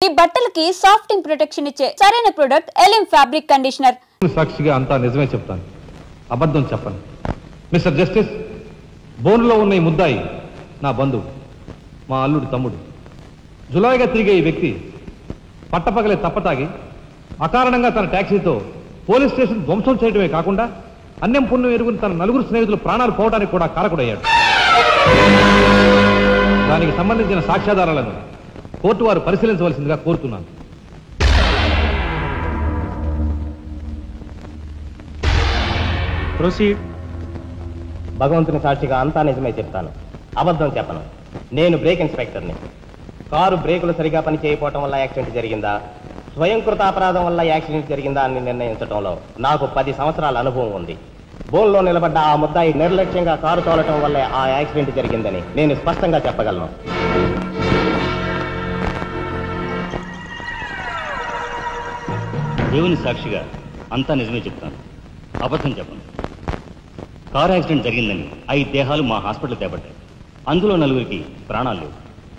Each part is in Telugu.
మీ బట్టలకి సాఫ్టింగ్ ప్రొటెక్షన్ ఇచ్చే సరైన ప్రొడక్ట్ ఎలిమ్ ఫ్యాబ్రిక్ కండిషనర్. సాక్షిగా అంతా నిజమే చెప్తాను, అబద్ధం చెప్పను. మిస్టర్ జస్టిస్, బోన్లో ఉన్న ఈ ముద్దాయి నా బంధువు, మా అల్లుడి తమ్ముడు. జులాయిగా తిరిగే ఈ వ్యక్తి పట్టపగలే తప్పతాగి అకారణంగా తన ట్యాక్సీతో పోలీస్ స్టేషన్ ధ్వంసం చేయడమే కాకుండా అన్యం పుణ్యం ఎరుగుని తన నలుగురు స్నేహితులు ప్రాణాలు పోవడానికి కూడా కారకుడయ్యాడు. దానికి సంబంధించిన సాక్ష్యాధారాలను కోర్టు వారు పరిశీలించవలసిందిగా కోరుతున్నాను. ప్రొసీడ్. భగవంతుని సాక్షిగా అంతా నిజమే చెప్తాను, అబద్ధం చెప్పను. నేను బ్రేక్ ఇన్స్పెక్టర్ని. కారు బ్రేకులు సరిగా పని చేయకపోవటం వల్ల యాక్సిడెంట్ జరిగిందా, స్వయంకృత అపరాధం వల్ల యాక్సిడెంట్ జరిగిందా అని నిర్ణయించడంలో నాకు 10 సంవత్సరాల అనుభవం ఉంది. బోన్లో నిలబడ్డ ఆ ముద్దాయి నిర్లక్ష్యంగా కారు తోలటం వల్లే ఆ యాక్సిడెంట్ జరిగిందని నేను స్పష్టంగా చెప్పగలను. దేవుని సాక్షిగా అంతా నిజమే చెప్తాను, అబద్ధం చెప్పను. కారు యాక్సిడెంట్ జరిగిందని 5 దేహాలు మా హాస్పిటల్ తేబడ్డాయి. అందులో 4గురికి ప్రాణాలు లేవు.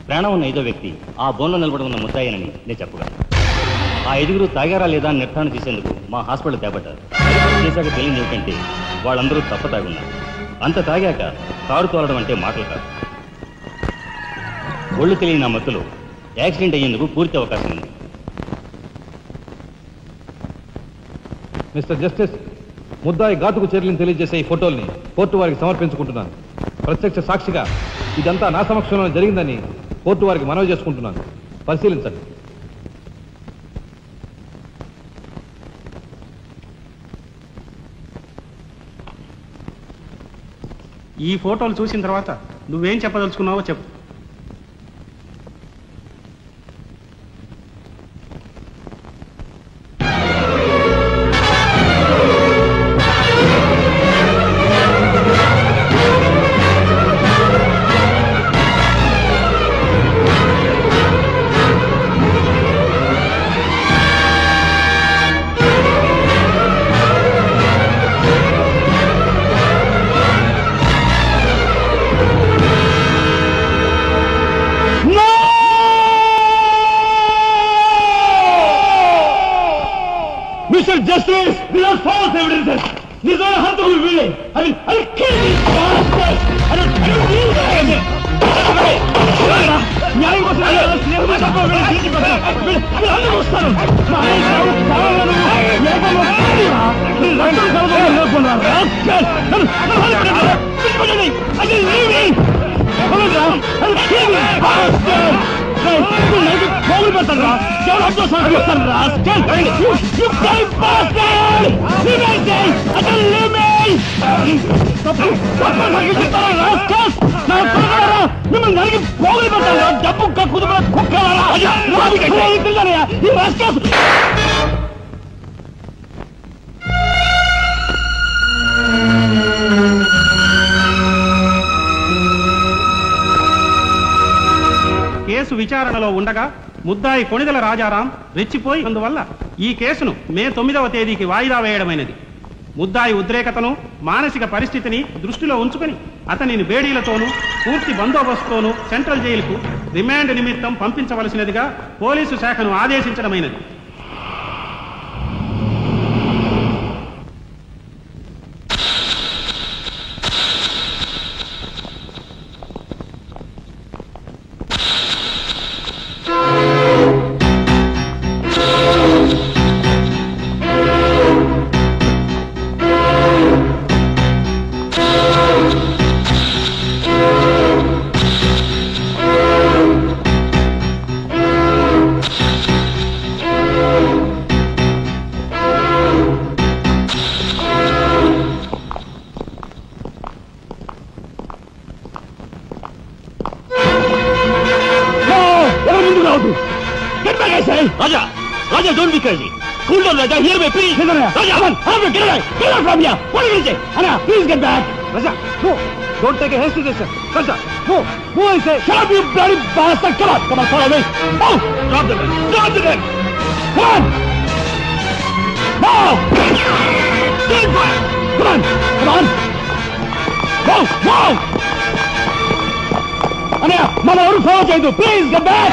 ప్రాణం ఉన్న 5వ వ్యక్తి ఆ బోన్లో నిలబడి ఉన్న ముద్దాయనని నేను చెప్పగలను. ఆ 5గురు తాగారా లేదా అని నిర్ధారణ చేసేందుకు మా హాస్పిటల్ తేబడ్డారు. చేశాక తెలియదు ఏమిటంటే వాళ్ళందరూ తప్ప తాగున్నారు. అంత తాగాక కారు తోలడం అంటే మాటలు కాదు. ఒళ్ళు తెలియని ఆ మత్తులో యాక్సిడెంట్ అయ్యేందుకు పూర్తి అవకాశం ఉంది. మిస్టర్ జస్టిస్, ముద్దాయి ఘాతుకు చర్యలను తెలియజేసే ఈ ఫోటోల్ని కోర్టు వారికి సమర్పించుకుంటున్నాను. ప్రత్యక్ష సాక్షిగా ఇదంతా నా సమక్షంలో జరిగిందని కోర్టు వారికి మనవి చేసుకుంటున్నాను. పరిశీలించండి. ఈ ఫోటోలు చూసిన తర్వాత నువ్వేం చెప్పదలుచుకున్నావో చెప్పు. Justice, these are false evidences. These are hantable willing. I'll kill these bastards. I don't need them. న్యాయం కోసం పోగులు పెడతారా? మిమ్మల్ని నరికి పోగులు పెడతారా? డబ్బు కుదుపడ కుక్కలారా? కేసు విచారణలో ఉండగా ముద్దాయి కొణిదెల రాజారాం రెచ్చిపోయి అందువల్ల ఈ కేసును మే 9వ తేదీకి వాయిదా వేయడమైనది. ముద్దాయి ఉద్రేకతను, మానసిక పరిస్థితిని దృష్టిలో ఉంచుకొని అతనిని బేడీలతోనూ పూర్తి బందోబస్తుతోనూ సెంట్రల్ జైలుకు రిమాండ్ నిమిత్తం పంపించవలసినదిగా పోలీసు శాఖను ఆదేశించడమైనది. Raja! Raja, don't be crazy! Cool down, Raja! Hear me, please! Raja, come on! Get away! Get away from here! What are you saying? Anna, please get back! Raja, no! Don't take a hasty decision! Raja, no! Who I say? Shut up, you bloody bastard! Come on! Come on, follow me! Move! Drop the gun! Drop the gun! Come on! Move! Stand back! Come on! Come on! Move! Move! Anna, Mama, follow you! Please, get back!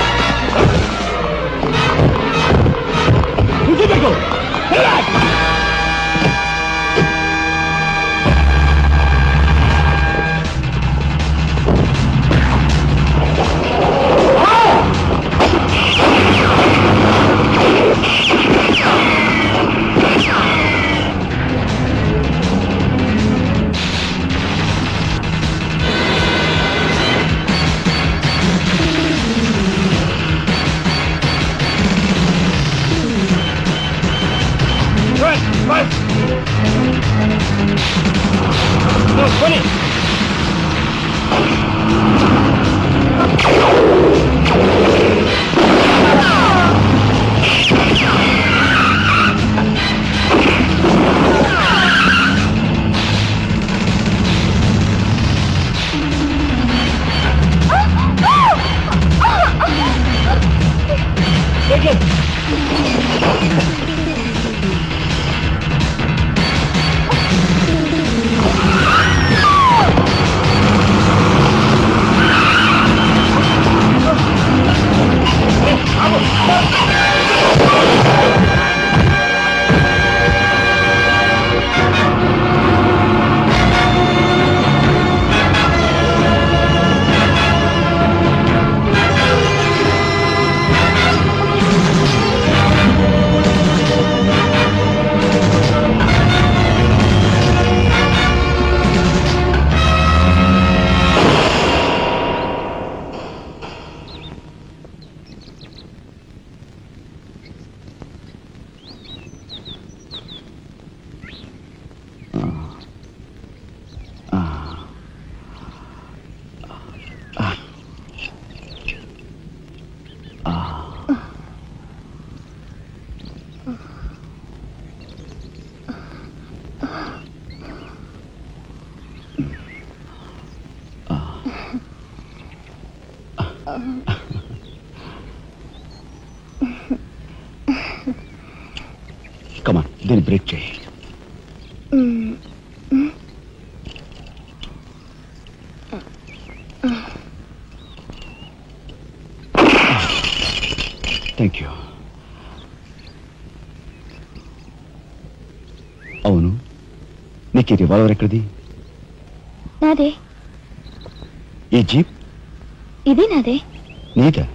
Come on, then break చేయి. Thank you. అవును, నీకు ఈ రివాల్వర్ ఎక్కడిది? నాదే. ఈ జీప్? ఇది నాదే. నీదా?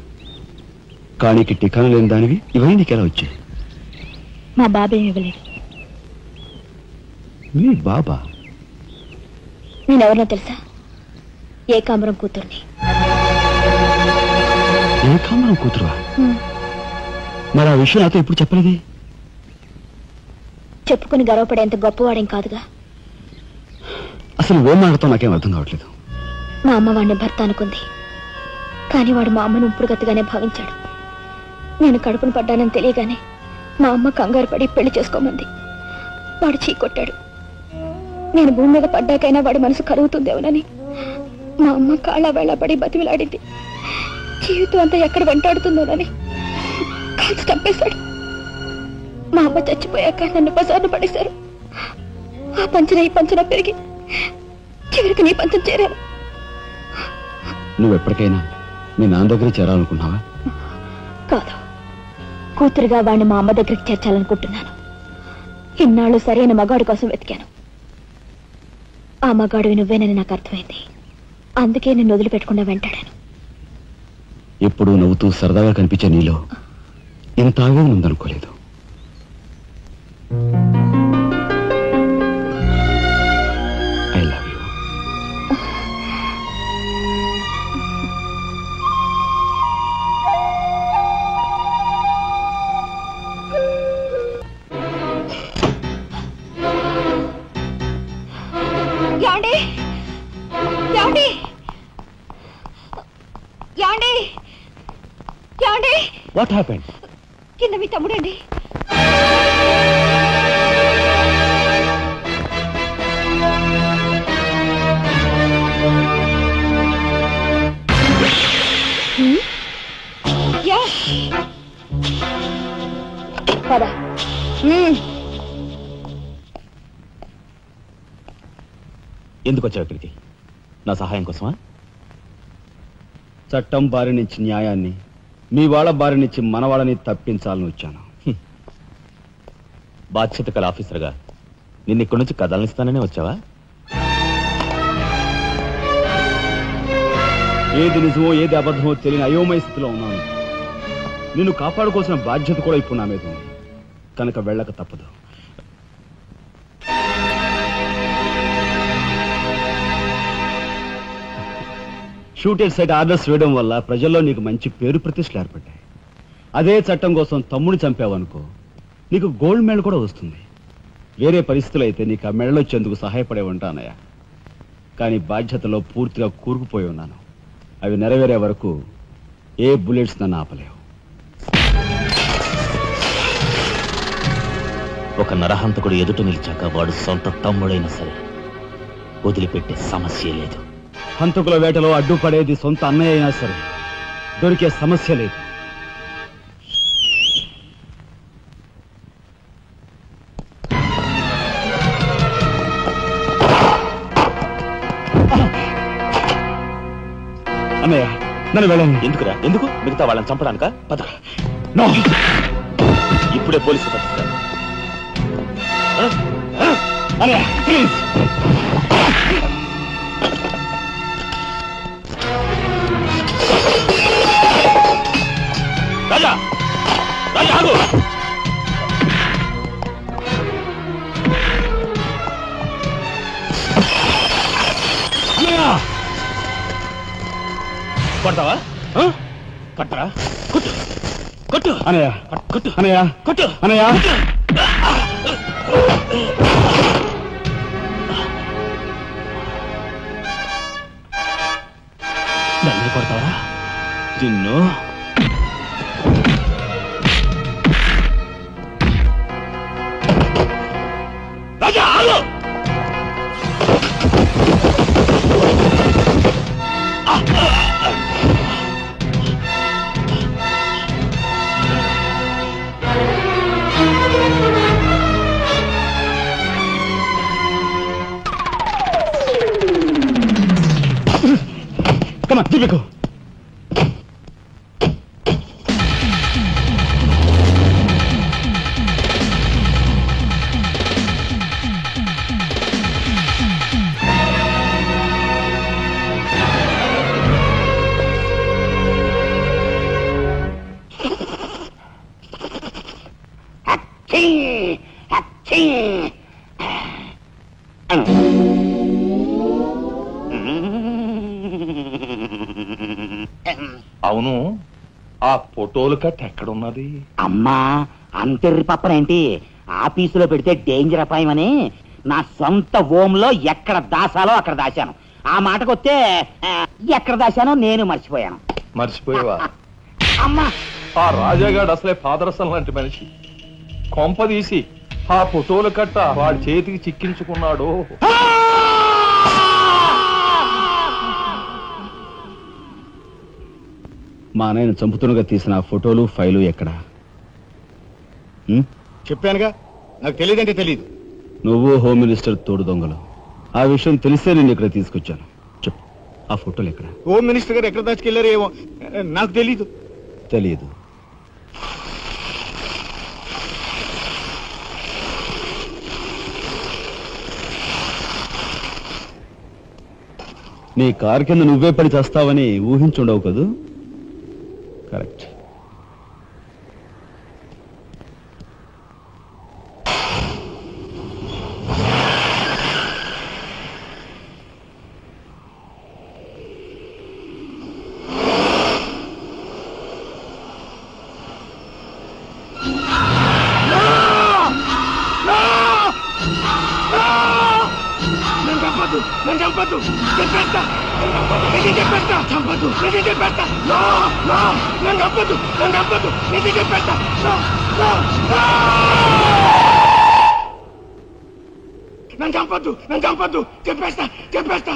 కానీకి టికానా లేని దానివి ఇవన్నీ నీకెలా వచ్చాయి? మా బాబేమి ఇవ్వలేదు. మీ బాబా? నేనెవరినో తెలుసా? ఏకాంబరం కూతుర్ని. ఏకాంబరం కూతురువా? మరి ఆ విషయం నాతో ఇప్పుడు చెప్పలేది? చెప్పుకుని గర్వపడేంత గొప్పవాడేం కాదుగా. అసలు ఓ మాటతో నాకేం అర్థం కావట్లేదు. మా అమ్మ వాడిని భర్త అనుకుంది, కానీ వాడు మా అమ్మను ఉంపుడుగతిగానే భావించాడు. నేను కడుపును పడ్డానని తెలియగానే మా అమ్మ కంగారు పడి పెళ్లి చేసుకోమంది. వాడు చీకొట్టాడు. నేను భూమి మీద పడ్డాకైనా వాడి మనసు కలుగుతుందేమోనని మా అమ్మ కాళ్ళ వేళ పడి బతిమిలాడింది. జీవితం అంతా ఎక్కడ వెంటాడుతుందోనని కాల్చి చంపేశాడు. మా అమ్మ చచ్చిపోయాక నన్ను బజార్ను పడేశారు. ఆ పంచన ఈ పంచన పెరిగి చివరికి నీ పంచం చేరాను. నువ్వు ఎప్పటికైనా మీ నాన్న దగ్గర చేరాలనుకున్నావా? కాదు, కూతురుగా వాడిని మా అమ్మ దగ్గరికి చేర్చాలనుకుంటున్నాను. ఇన్నాళ్ళు సరైన మగాడు కోసం వెతికాను. ఆ మగాడివి నువ్వేనని నాకు అర్థమైంది. అందుకే నేను వదిలిపెట్టకుండా వెంటాడాను. ఎప్పుడూ నవ్వుతూ సరదాగా కనిపించే నీలో ఇంత ఆవేదన ఉందనుకోలేదు. I love you. What happened? కింద మీ తమ్ముడండి. పద. ఎందుకు వచ్చావు ఇక్కడికి? నా సహాయం కోసమా? చట్టం బారి నుంచి న్యాయాన్ని, మీ వాళ్ళ బారి నుంచి మన వాళ్ళని తప్పించాలని వచ్చాను. బాధ్యత కల ఆఫీసర్గా నిన్ను ఇక్కడి నుంచి కదలనిస్తాననే వచ్చావా? ఏది నిజమో ఏది అబద్ధమో తెలియని అయోమయ స్థితిలో ఉన్నాను. నిన్ను కాపాడుకోవాల్సిన బాధ్యత కూడా ఇప్పుడు నా మీద ఉంది. కనుక వెళ్ళక తప్పదు. షూటెడ్ సైట్ ఆర్డర్స్ వేయడం వల్ల ప్రజల్లో నీకు మంచి పేరు ప్రతిష్టలు ఏర్పడ్డాయి. అదే చట్టం కోసం తమ్ముడు చంపావనుకో, నీకు గోల్డ్ మెడల్ కూడా వస్తుంది. వేరే పరిస్థితులు అయితే నీకు ఆ మెడల్ వచ్చేందుకు సహాయపడే ఉంటానయ్యా. కానీ బాధ్యతలో పూర్తిగా కూరుకుపోయి ఉన్నాను. అవి నెరవేరే వరకు ఏ బుల్లెట్స్ నన్ను ఆపలేవు. ఒక నరహంతకుడు ఎదుట నిలిచాక వాడు సొంత తమ్ముడైనా సరే వదిలిపెట్టే సమస్య లేదు. హంతకుల వేటలో అడ్డుపడేది సొంత అన్నయ్య అయినా సరే దొరికే సమస్య లేదు. నన్ను వెళ్ళండి. ఎందుకురా? ఎందుకు? మిగతా వాళ్ళని చంపడానికా? పదరా. నో, ఇప్పుడే పోలీసులు పట్టిస్తారు. ప్లీజ్. రాజా, రాజా ఆగు. కొడతావా? కట్టరా? కొట్టు, కొట్టు అనయ్య, కొట్టు అనయ్య, కొట్టు అనయ్య. నన్ను కొడతావా? నిన్ను రాజా ఆగు. Come on, Deepiku. అవును, ఆ ఫోటోలు కట్ ఎక్కడున్నది? అమ్మా, అంతెర్రి పప్పనేంటి? ఆఫీసులో పెడితే డేంజర్ అపాయమని నా సొంత హోంలో ఎక్కడ దాసాలో అక్కడ దాశాను. ఆ మాటకొస్తే ఎక్కడ దాశానో నేను మర్చిపోయాను. మర్చిపోయావా? అమ్మా, ఆ రాజాగాడు అసలే పాదరసం లాంటి మనిషి. కొంపదీసి ఆ ఫోటోలు కట్ట వాడి చేతికి చిక్కించుకున్నాడు. మా నాయన చంపుతున్నగా తీసిన ఆ ఫోటోలు ఫైలు ఎక్కడా? చెప్పానుగా, నాకు తెలియదంటే తెలియదు. నువ్వు హోమ్ మినిస్టర్ తోడు దొంగలు. ఆ విషయం తెలిసే నేను ఇక్కడ తీసుకొచ్చాను. చెప్పు, ఆ ఫోటోలు ఎక్కడ? హోమ్ మినిస్టర్ గారు ఎక్కడ దాచుకెళ్లారో ఏమో, నాకు తెలీదు. తెలియదు. నీ కారు కింద నువ్వే పడి చేస్తావని ఊహించుండవు కదూ? కరెక్ట్. నన్ను చంపద్దు, చెప్పేస్తా.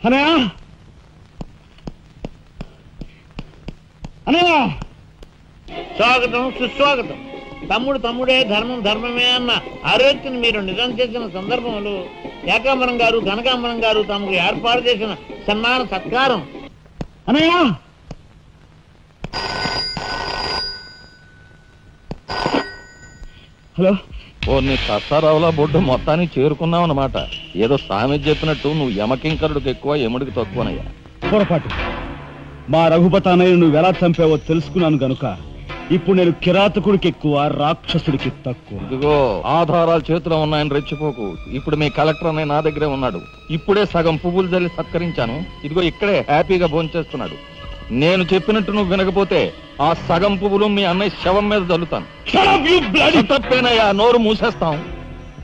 అనయ్య అనయ్య స్వాగతం సుస్వాగతం. తమ్ముడు తమ్ముడే, ధర్మం ధర్మమే అన్న ఆరోగ్యం మీరు నిజం చేసిన సందర్భంలో ఏకాంబరం గారు కనకాంబరం గారు తమకు ఏర్పాటు చేసిన సన్మాన సత్కారం. అనయ్య హలో. ఓ నీ కసారావులా బొడ్డు మొత్తానికి చేరుకున్నావు అన్నమాట. ఏదో సామెత చెప్పినట్టు నువ్వు యమకింకరుడికి ఎక్కువ యముడికి తక్కువనయ్యా. పొరపాటు. మా రఘుపతి అన్నయ్య నువ్వు ఎలా చంపావో తెలుసుకున్నాను గనుక ఇప్పుడు నేను కిరాతకుడికి ఎక్కువ, రాక్షసుడికి తక్కువ. ఇదిగో ఆధారాలు చేతిలో ఉన్నాయని రెచ్చిపోకు. ఇప్పుడు మీ కలెక్టర్ అన్నయ్య నా దగ్గరే ఉన్నాడు. ఇప్పుడే సగం పువ్వులు జల్లి సత్కరించాను. ఇదిగో ఇక్కడే హ్యాపీగా భోంచేస్తున్నాడు. నేను చెప్పినట్టు నువ్వు వినకపోతే ఆ సగం పువ్వులు మీ అన్నయ్య శవం మీద చల్లుతాను. తప్పేనయ్యా, నోరు మూసేస్తాం.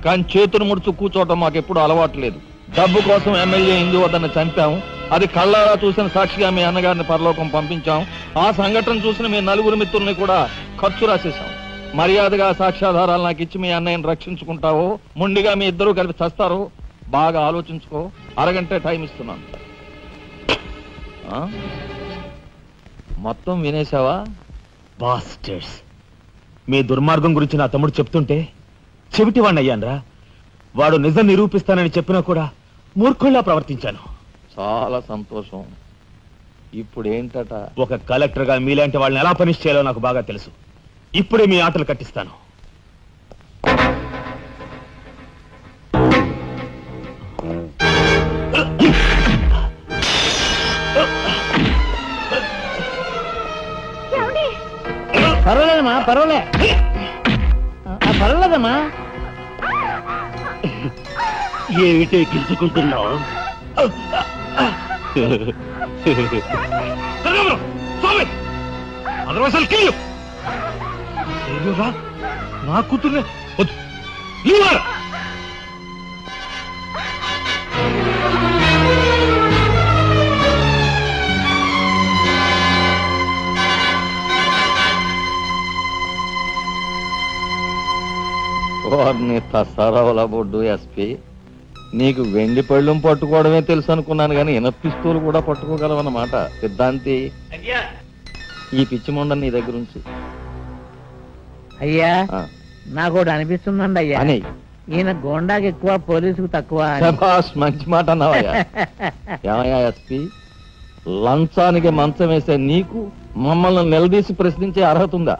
కానీ చేతులు ముడుచు కూర్చోవటం మాకెప్పుడు అలవాటు లేదు. డబ్బు కోసం ఎమ్మెల్యే ఇందు వద్దన్న చంపాము. అది కళ్ళారా చూసిన సాక్షిగా మీ అన్నగారిని పరలోకం పంపించాం. ఆ సంఘటన చూసిన మీ నలుగురు మిత్రుల్ని కూడా ఖర్చు రాసేశాం. మర్యాదగా సాక్ష్యాధారాలు నాకు ఇచ్చి మీ అన్నయ్యని రక్షించుకుంటావో ముండిగా మీ ఇద్దరూ కలిపి చస్తారో బాగా ఆలోచించుకో. అరగంట టైం ఇస్తున్నాను. మొత్తం వినేశావా? బాస్టర్స్, మీ దుర్మార్గం గురించి నా తమ్ముడు చెప్తుంటే చెవిటి వాడిని అయ్యానరా. వాడు నిజం నిరూపిస్తానని చెప్పినా కూడా మూర్ఖుల్లా ప్రవర్తించాను. చాలా సంతోషం. ఇప్పుడు ఏంటట? ఒక కలెక్టర్ గా మీలాంటి వాళ్ళని ఎలా పనిష్ చేయాలో నాకు బాగా తెలుసు. ఇప్పుడే మీ ఆటలు కట్టిస్తాను. పర్వాలేదమ్మా, పర్వాలేదమ్మా. ఏమిటే గిల్చుకుంటున్నావు? నా కూతుర్నే వారిని తసారావుల బొడ్డు ఎస్పీ, నీకు వెండి పళ్ళం పట్టుకోవడమే తెలుసు అనుకున్నాను కానీ పిస్తూలు కూడా పట్టుకోగలవన్నమాట. సిద్ధాంతి, ఈ పిచ్చి మొండ నీ దగ్గర ఉంచి. అయ్యా నాకు అనిపిస్తుందండి అయ్యా, ఈయన గోండాకి ఎక్కువ, పోలీసుకు తక్కువ. మంచి మాట అన్నావయ్యా. ఏమయ్యా ఎస్పీ, లంచానికి మంచం వేసే నీకు మమ్మల్ని నిలదీసి ప్రశ్నించే అర్హత ఉందా?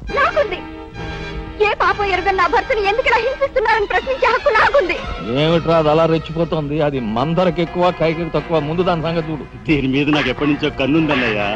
ఏ పాపం ఎరుగని నా భర్తను ఎందుకు ఇలా హింసిస్తున్నారని ప్రశ్నించే హక్కు నాకుంది. ఏమిట్రా అది అలా రెచ్చిపోతుంది? అది మందరికి ఎక్కువ, కైకి తక్కువ. ముందు దాని సంగతి చూడు. దీని మీద నాకు ఎప్పటి నుంచో కన్నుందన్నయ్యా.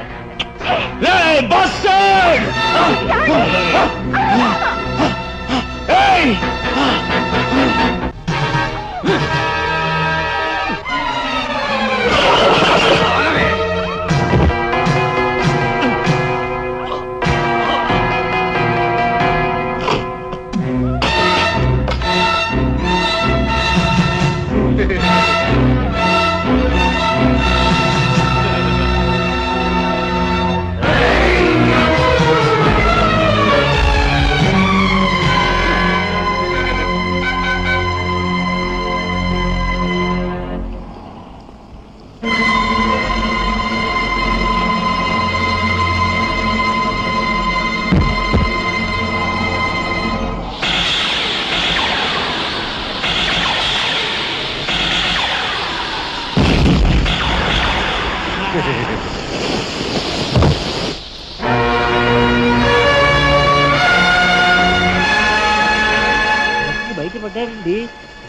బయటపడ్డాడండి.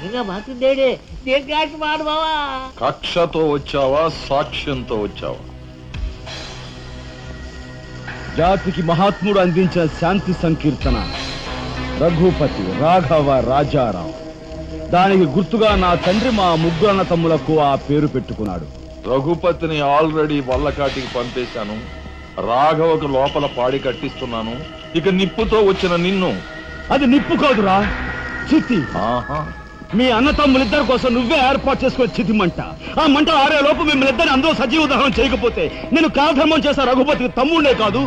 ఇంకా మాట్లాడే మాడబావా. కక్షతో వచ్చావా, సాక్ష్యంతో వచ్చావా? జాతికి మహాత్ముడు అందించిన శాంతి సంకీర్తన రఘుపతి రాఘవ రాజారావు. దానికి గుర్తుగా నా తండ్రి మా ముగ్గురన్న తమ్ములకు ఆ పేరు పెట్టుకున్నాడు. రఘుపతిని ఆల్రెడీ వల్లకాటికి పంపేశాను. రాఘవకు లోపల పాడి కట్టిస్తున్నాను. ఇక నిప్పుతో వచ్చిన నిన్ను. అది నిప్పు కాదురా, చితి. మీ అన్న తమ్ములిద్దరి కోసం నువ్వే ఏర్పాటు చేసుకుని చితి మంట. ఆ మంట ఆరే లోపు మిమ్మల్ని ఇద్దరిని అందరూ సజీవ దహనం చేయకపోతే నేను కాలధర్మం చేసే రఘుపతికి తమ్ముడే కాదు,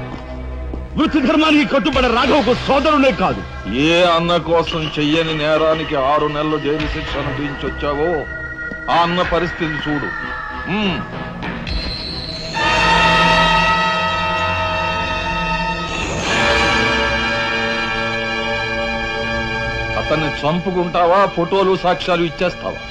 వృత్తి ధర్మానికి కట్టుబడే రాఘవకు సోదరుడే కాదు. ఏ అన్న కోసం చెయ్యని నేరానికి 6 నెలలు జైలు శిక్ష అనుభవించొచ్చావో ఆ అన్న పరిస్థితి చూడు. అతన్ని చంపుకుంటావా, ఫోటోలు సాక్ష్యాలు ఇచ్చేస్తావా?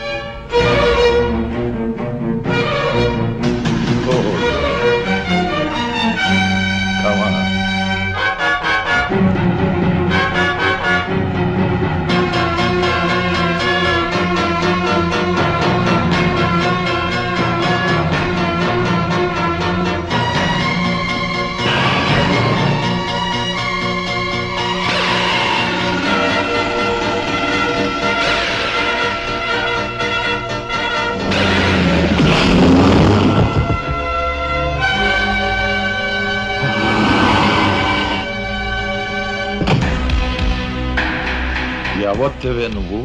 ఎవరివే నువ్వు?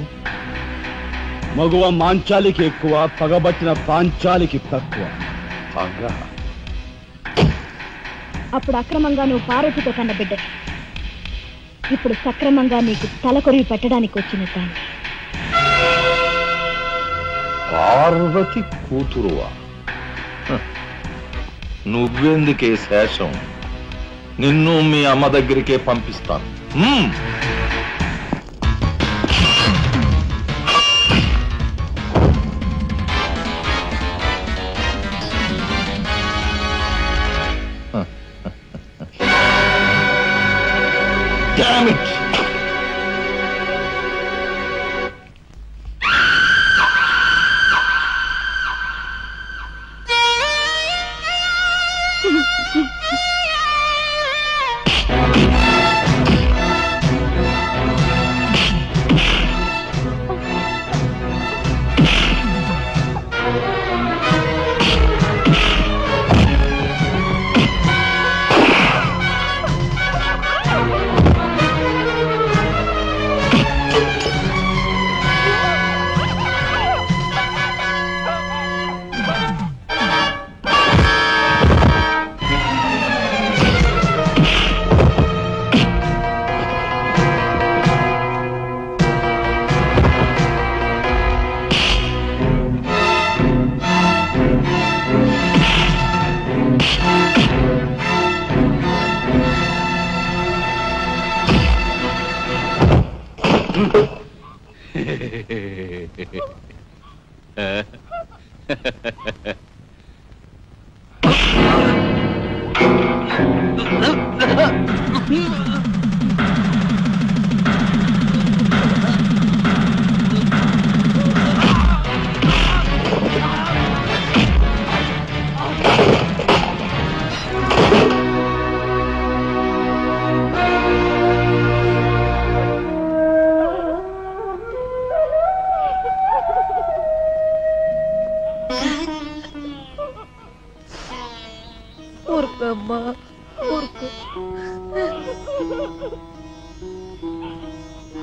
మగువ మాంచాలికి ఎక్కువ, పగబట్టిన పాంచాలికి తక్కువ. అప్పుడు అక్రమంగా నువ్వు పార్వతితో కన్న బిడ్డ, ఇప్పుడు సక్రమంగా నీకు తలకొరివి పెట్టడానికి వచ్చిన దాన్ని. పార్వతి కూతురువా? నువ్వెందుకే శేషం? నిన్ను మీ అమ్మ దగ్గరికే పంపిస్తాను. Damn it!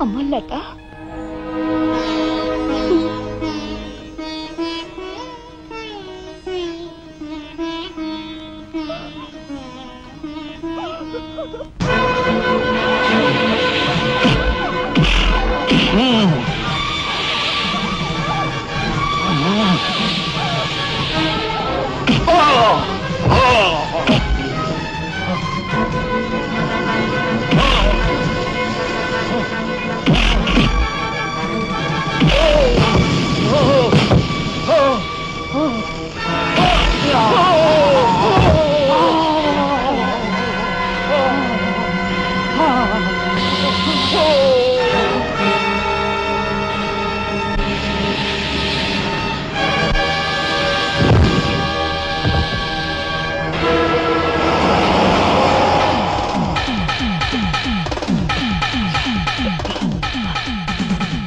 అమ్మలత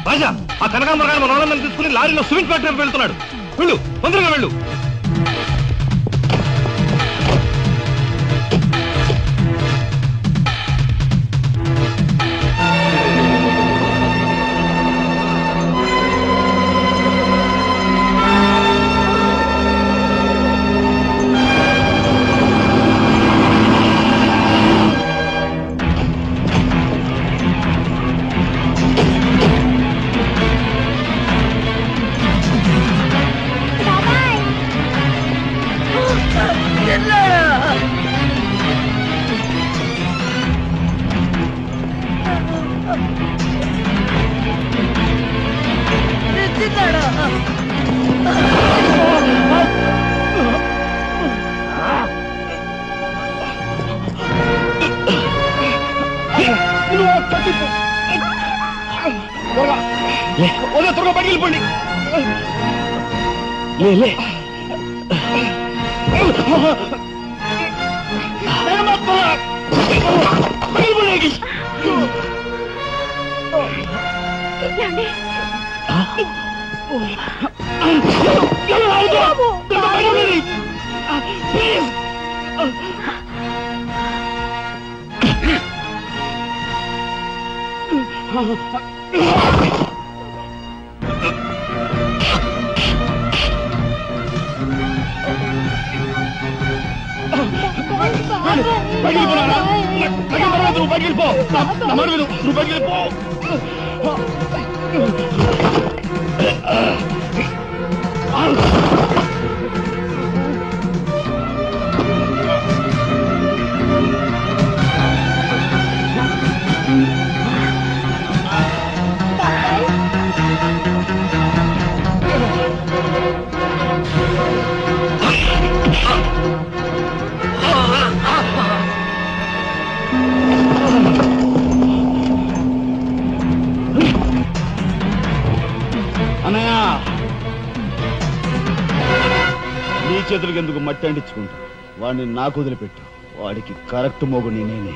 రాజా, ఆ కనకాంబరగాడు మన వాళ్ళని తీసుకుని లారీలో సిమెంట్ ఫ్యాక్టరీ వెళ్తున్నాడు. వెళ్ళు, తొందరగా వెళ్ళు. లే చేతులకి ఎందుకు మట్టి అంటించుకుంటా వాడిని నాకు వదిలిపెట్టు వాడికి కరెక్ట్ మోగుని నేనే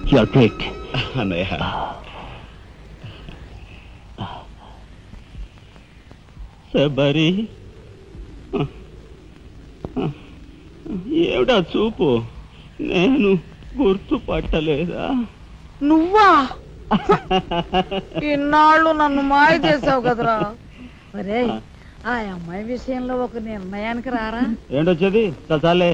You're great. అన్నయ్య శబరి ఏమిటా చూపు నేను గుర్తుపట్టలేదా నువ్వా ఇన్నాళ్ళు నన్ను మాయ చేసావు కదరా మరే ఆ అమ్మాయి విషయంలో ఒక నిర్ణయానికి రారా ఏంటొచ్చేది చాలే